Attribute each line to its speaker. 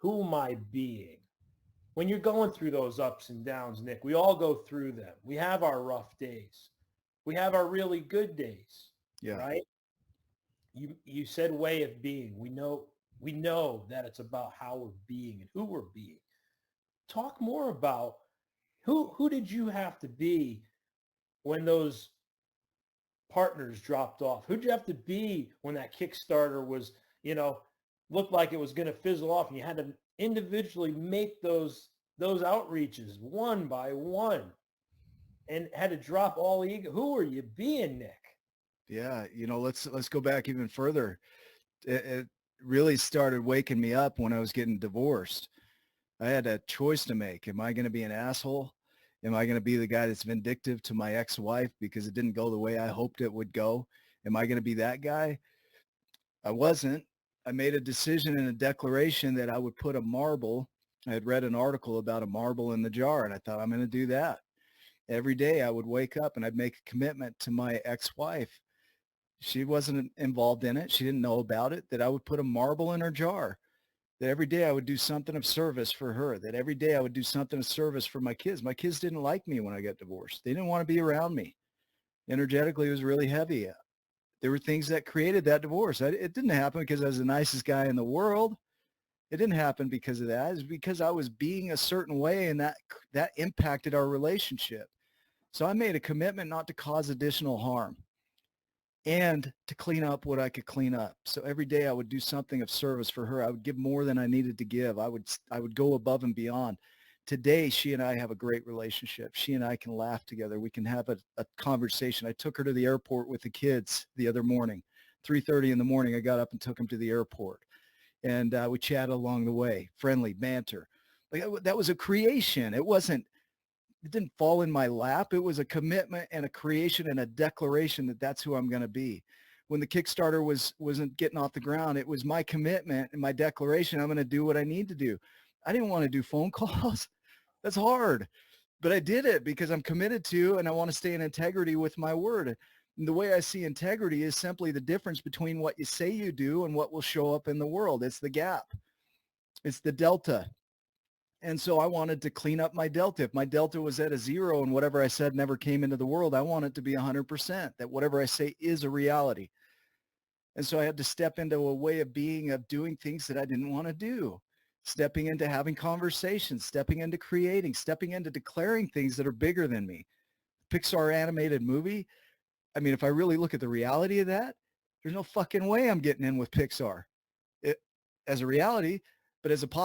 Speaker 1: Who am I being? When you're going through those ups and downs, Nick, we all go through them. We have our rough days. We have our really good days,
Speaker 2: Yeah.
Speaker 1: right? You said way of being. We know that it's about how we're being and who we're being. Talk more about who did you have to be when those partners dropped off? Who'd you have to be when that Kickstarter was, looked like it was going to fizzle off, and you had to individually make those outreaches one by one, and had to drop all ego? Who are you being, Nick?
Speaker 2: Yeah. Let's go back even further. It really started waking me up when I was getting divorced. I had a choice to make. Am I going to be an asshole? Am I going to be the guy that's vindictive to my ex-wife because it didn't go the way I hoped it would go? Am I going to be that guy? I wasn't. I made a decision and a declaration that I would put a marble. I had read an article about a marble in the jar, and I thought, I'm going to do that. Every day I would wake up and I'd make a commitment to my ex-wife. She wasn't involved in it. She didn't know about it, that I would put a marble in her jar, that every day I would do something of service for her, that every day I would do something of service for my kids. My kids didn't like me when I got divorced. They didn't want to be around me. Energetically, it was really heavy. There were things that created that divorce. It didn't happen because I was the nicest guy in the world. It didn't happen because of that. It was because I was being a certain way, and that impacted our relationship. So I made a commitment not to cause additional harm and to clean up what I could clean up. So every day I would do something of service for her. I would give more than I needed to give. I would go above and beyond. Today, she and I have a great relationship. She and I can laugh together. We can have a conversation. I took her to the airport with the kids the other morning. 3:30 in the morning, I got up and took them to the airport. And we chatted along the way, friendly banter. Like, that was a creation. It didn't fall in my lap. It was a commitment and a creation and a declaration that that's who I'm going to be. When the Kickstarter wasn't getting off the ground, it was my commitment and my declaration. I'm going to do what I need to do. I didn't want to do phone calls. That's hard, but I did it because I'm committed to, and I want to stay in integrity with my word. And the way I see integrity is simply the difference between what you say you do and what will show up in the world. It's the gap. It's the delta. And so I wanted to clean up my delta. If my delta was at a zero and whatever I said never came into the world, I want it to be 100%, that whatever I say is a reality. And so I had to step into a way of being, of doing things that I didn't want to do, stepping into having conversations, stepping into creating, stepping into declaring things that are bigger than me. Pixar animated movie. I mean, if I really look at the reality of that, there's no fucking way I'm getting in with Pixar it, as a reality, but as a possibility.